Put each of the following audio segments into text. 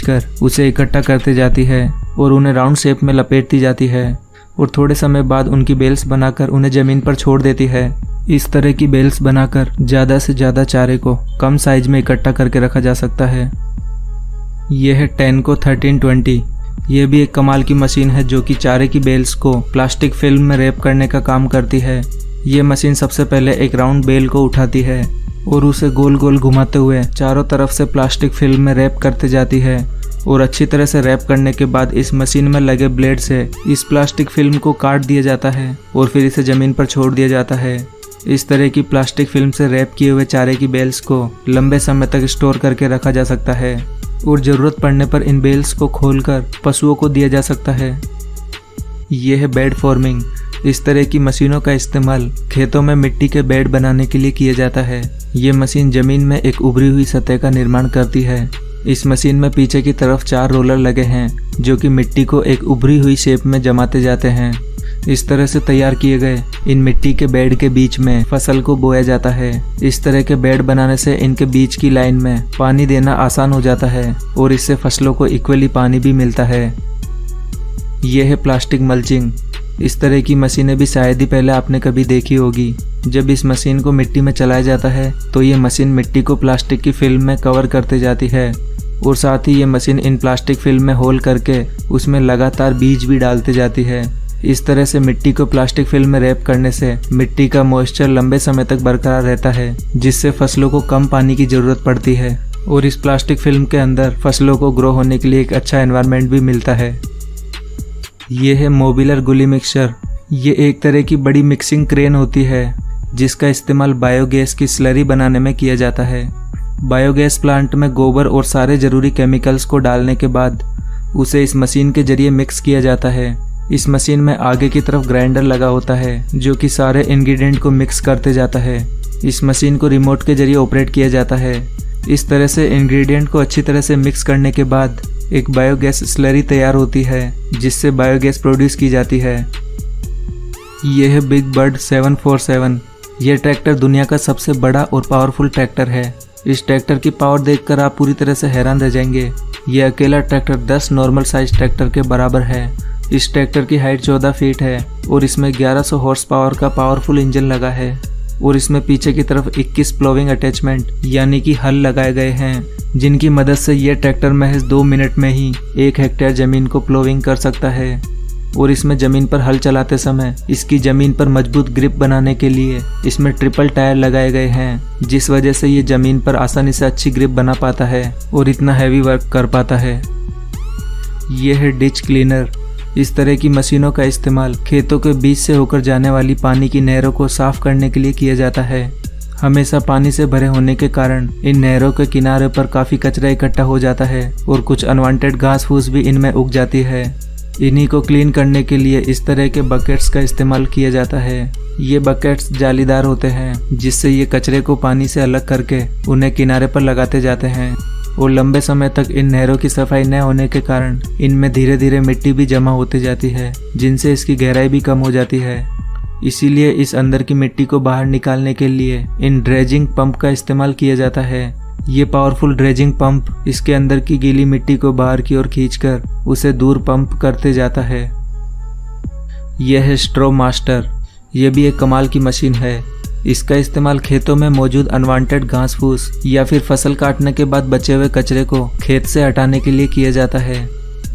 खींचकर उसे इकट्ठा करते जाती है और उन्हें राउंड शेप में लपेटती जाती है और थोड़े समय बाद उनकी बेल्स बनाकर उन्हें ज़मीन पर छोड़ देती है। इस तरह की बेल्स बनाकर ज़्यादा से ज़्यादा चारे को कम साइज में इकट्ठा करके रखा जा सकता है। यह है टेनको 1320। यह भी एक कमाल की मशीन है जो कि चारे की बेल्स को प्लास्टिक फिल्म में रैप करने का काम करती है। यह मशीन सबसे पहले एक राउंड बेल को उठाती है और उसे गोल गोल घुमाते हुए चारों तरफ से प्लास्टिक फिल्म में रैप करते जाती है और अच्छी तरह से रैप करने के बाद इस मशीन में लगे ब्लेड से इस प्लास्टिक फिल्म को काट दिया जाता है और फिर इसे ज़मीन पर छोड़ दिया जाता है। इस तरह की प्लास्टिक फिल्म से रैप किए हुए चारे की बेल्स को लंबे समय तक स्टोर करके रखा जा सकता है और ज़रूरत पड़ने पर इन बेल्स को खोलकर पशुओं को दिया जा सकता है। यह है बेड फॉर्मिंग। इस तरह की मशीनों का इस्तेमाल खेतों में मिट्टी के बेड बनाने के लिए किया जाता है। ये मशीन ज़मीन में एक उभरी हुई सतह का निर्माण करती है। इस मशीन में पीछे की तरफ 4 रोलर लगे हैं जो कि मिट्टी को एक उभरी हुई शेप में जमाते जाते हैं। इस तरह से तैयार किए गए इन मिट्टी के बेड के बीच में फसल को बोया जाता है। इस तरह के बेड बनाने से इनके बीच की लाइन में पानी देना आसान हो जाता है और इससे फसलों को इक्वली पानी भी मिलता है। यह है प्लास्टिक मल्चिंग। इस तरह की मशीनें भी शायद ही पहले आपने कभी देखी होगी। जब इस मशीन को मिट्टी में चलाया जाता है तो ये मशीन मिट्टी को प्लास्टिक की फिल्म में कवर करते जाती है और साथ ही ये मशीन इन प्लास्टिक फिल्म में होल करके उसमें लगातार बीज भी डालते जाती है। इस तरह से मिट्टी को प्लास्टिक फिल्म में रैप करने से मिट्टी का मॉइस्चर लंबे समय तक बरकरार रहता है, जिससे फसलों को कम पानी की ज़रूरत पड़ती है और इस प्लास्टिक फिल्म के अंदर फसलों को ग्रो होने के लिए एक अच्छा एनवायरनमेंट भी मिलता है। ये है मोबिलर गुली मिक्सचर। ये एक तरह की बड़ी मिक्सिंग क्रेन होती है जिसका इस्तेमाल बायोगैस की स्लरी बनाने में किया जाता है। बायोगैस प्लांट में गोबर और सारे ज़रूरी केमिकल्स को डालने के बाद उसे इस मशीन के जरिए मिक्स किया जाता है। इस मशीन में आगे की तरफ ग्राइंडर लगा होता है जो कि सारे इंग्रेडिएंट को मिक्स करते जाता है। इस मशीन को रिमोट के जरिए ऑपरेट किया जाता है। इस तरह से इंग्रेडिएंट को अच्छी तरह से मिक्स करने के बाद एक बायोगैस स्लरी तैयार होती है जिससे बायोगैस प्रोड्यूस की जाती है। यह है बिग बर्ड 747। यह ट्रैक्टर दुनिया का सबसे बड़ा और पावरफुल ट्रैक्टर है। इस ट्रैक्टर की पावर देखकर आप पूरी तरह से हैरान रह जाएंगे। यह अकेला ट्रैक्टर 10 नॉर्मल साइज ट्रैक्टर के बराबर है। इस ट्रैक्टर की हाइट 14 फीट है और इसमें 1100 हॉर्स पावर का पावरफुल इंजन लगा है और इसमें पीछे की तरफ 21 प्लोविंग अटैचमेंट यानी कि हल लगाए गए हैं, जिनकी मदद से यह ट्रैक्टर महज 2 मिनट में ही 1 हेक्टेयर ज़मीन को प्लोविंग कर सकता है। और इसमें ज़मीन पर हल चलाते समय इसकी ज़मीन पर मजबूत ग्रिप बनाने के लिए इसमें ट्रिपल टायर लगाए गए हैं, जिस वजह से ये ज़मीन पर आसानी से अच्छी ग्रिप बना पाता है और इतना हैवी वर्क कर पाता है। यह है डिच क्लीनर। इस तरह की मशीनों का इस्तेमाल खेतों के बीच से होकर जाने वाली पानी की नहरों को साफ करने के लिए किया जाता है। हमेशा पानी से भरे होने के कारण इन नहरों के किनारे पर काफ़ी कचरा इकट्ठा हो जाता है और कुछ अनवांटेड घास फूस भी इनमें उग जाती है। इन्हीं को क्लीन करने के लिए इस तरह के बकेट्स का इस्तेमाल किया जाता है। ये बकेट्स जालीदार होते हैं जिससे ये कचरे को पानी से अलग करके उन्हें किनारे पर लगाते जाते हैं और लंबे समय तक इन नहरों की सफाई न होने के कारण इनमें धीरे धीरे मिट्टी भी जमा होती जाती है, जिनसे इसकी गहराई भी कम हो जाती है। इसीलिए इस अंदर की मिट्टी को बाहर निकालने के लिए इन ड्रेजिंग पंप का इस्तेमाल किया जाता है। ये पावरफुल ड्रेजिंग पंप इसके अंदर की गीली मिट्टी को बाहर की ओर खींचकर उसे दूर पंप करते जाता है। यह है स्ट्रॉ मास्टर। यह भी एक कमाल की मशीन है। इसका इस्तेमाल खेतों में मौजूद अनवांटेड घास फूस या फिर फसल काटने के बाद बचे हुए कचरे को खेत से हटाने के लिए किया जाता है।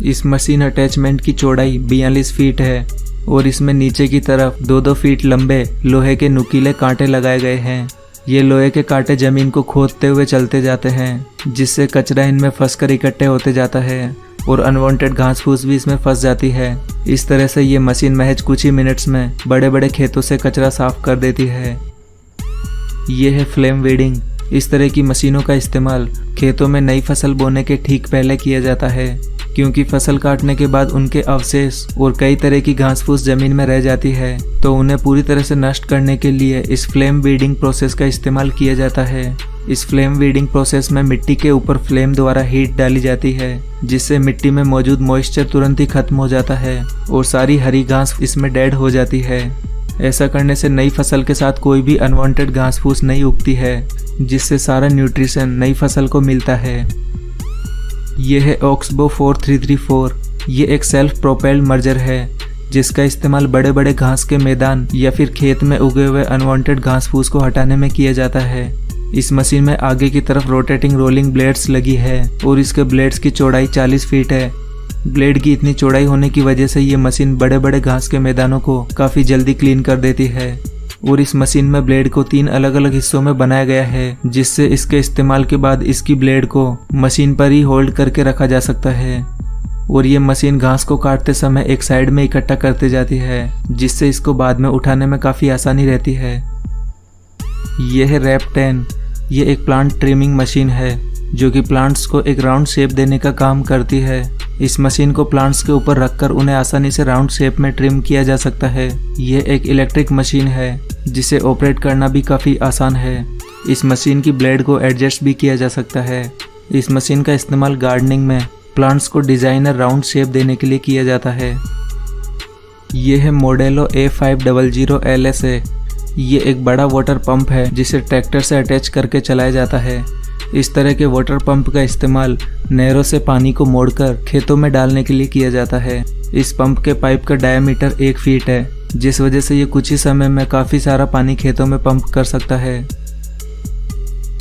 इस मशीन अटैचमेंट की चौड़ाई 42 फीट है और इसमें नीचे की तरफ 2-2 फीट लंबे लोहे के नुकीले कांटे लगाए गए हैं। ये लोहे के कांटे जमीन को खोदते हुए चलते जाते हैं, जिससे कचरा इनमें फंसकर इकट्ठे होते जाता है और अनवांटेड घास फूस भी इसमें फंस जाती है। इस तरह से ये मशीन महज कुछ ही मिनट्स में बड़े बड़े खेतों से कचरा साफ कर देती है। ये है फ्लेम वीडिंग। इस तरह की मशीनों का इस्तेमाल खेतों में नई फसल बोने के ठीक पहले किया जाता है, क्योंकि फसल काटने के बाद उनके अवशेष और कई तरह की घास फूस जमीन में रह जाती है, तो उन्हें पूरी तरह से नष्ट करने के लिए इस फ्लेम वीडिंग प्रोसेस का इस्तेमाल किया जाता है। इस फ्लेम वीडिंग प्रोसेस में मिट्टी के ऊपर फ्लेम द्वारा हीट डाली जाती है, जिससे मिट्टी में मौजूद मॉइस्चर तुरंत ही खत्म हो जाता है और सारी हरी घास इसमें डेड हो जाती है। ऐसा करने से नई फसल के साथ कोई भी अनवांटेड घास फूस नहीं उगती है, जिससे सारा न्यूट्रिशन नई फसल को मिलता है। ये है ऑक्सबो 4334। ये एक सेल्फ प्रोपेल्ड मर्जर है जिसका इस्तेमाल बड़े बड़े घास के मैदान या फिर खेत में उगे हुए अनवांटेड घास फूस को हटाने में किया जाता है। इस मशीन में आगे की तरफ रोटेटिंग रोलिंग ब्लेड्स लगी है और इसके ब्लेड्स की चौड़ाई 40 फीट है। ब्लेड की इतनी चौड़ाई होने की वजह से ये मशीन बड़े बड़े घास के मैदानों को काफ़ी जल्दी क्लीन कर देती है। और इस मशीन में ब्लेड को 3 अलग अलग हिस्सों में बनाया गया है जिससे इसके इस्तेमाल के बाद इसकी ब्लेड को मशीन पर ही होल्ड करके रखा जा सकता है। और ये मशीन घास को काटते समय एक साइड में इकट्ठा करते जाती है जिससे इसको बाद में उठाने में काफ़ी आसानी रहती है। यह है रैप 10। ये एक प्लांट ट्रिमिंग मशीन है जो कि प्लांट्स को एक राउंड शेप देने का काम करती है। इस मशीन को प्लांट्स के ऊपर रखकर उन्हें आसानी से राउंड शेप में ट्रिम किया जा सकता है। यह एक इलेक्ट्रिक मशीन है जिसे ऑपरेट करना भी काफ़ी आसान है। इस मशीन की ब्लेड को एडजस्ट भी किया जा सकता है। इस मशीन का इस्तेमाल गार्डनिंग में प्लांट्स को डिज़ाइनर राउंड शेप देने के लिए किया जाता है। यह है मॉडेलो A500 LSA। ये एक बड़ा वाटर पंप है जिसे ट्रैक्टर से अटैच करके चलाया जाता है। इस तरह के वाटर पंप का इस्तेमाल नहरों से पानी को मोड़कर खेतों में डालने के लिए किया जाता है। इस पंप के पाइप का डायमीटर 1 फीट है जिस वजह से ये कुछ ही समय में काफ़ी सारा पानी खेतों में पंप कर सकता है।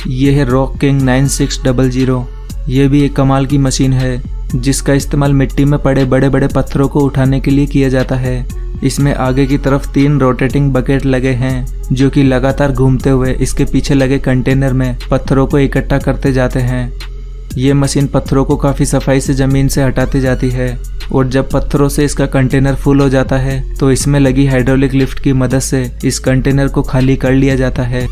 यह है रॉक किंग 9600। ये भी एक कमाल की मशीन है जिसका इस्तेमाल मिट्टी में पड़े बड़े बड़े पत्थरों को उठाने के लिए किया जाता है। इसमें आगे की तरफ 3 रोटेटिंग बकेट लगे हैं जो कि लगातार घूमते हुए इसके पीछे लगे कंटेनर में पत्थरों को इकट्ठा करते जाते हैं। ये मशीन पत्थरों को काफ़ी सफाई से ज़मीन से हटाती जाती है और जब पत्थरों से इसका कंटेनर फुल हो जाता है तो इसमें लगी हाइड्रोलिक लिफ्ट की मदद से इस कंटेनर को खाली कर लिया जाता है।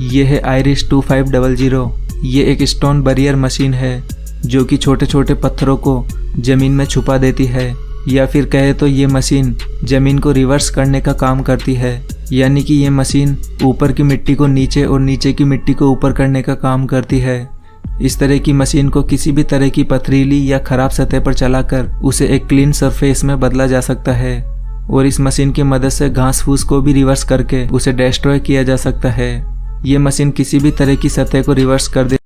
यह है आयरिश 2500। ये एक स्टोन बैरियर मशीन है जो कि छोटे छोटे पत्थरों को ज़मीन में छुपा देती है, या फिर कहे तो ये मशीन ज़मीन को रिवर्स करने का काम करती है। यानी कि ये मशीन ऊपर की मिट्टी को नीचे और नीचे की मिट्टी को ऊपर करने का काम करती है। इस तरह की मशीन को किसी भी तरह की पथरीली या ख़राब सतह पर चलाकर उसे एक क्लीन सरफेस में बदला जा सकता है और इस मशीन की मदद से घास फूस को भी रिवर्स करके उसे डिस्ट्रॉय किया जा सकता है। ये मशीन किसी भी तरह की सतह को रिवर्स कर दे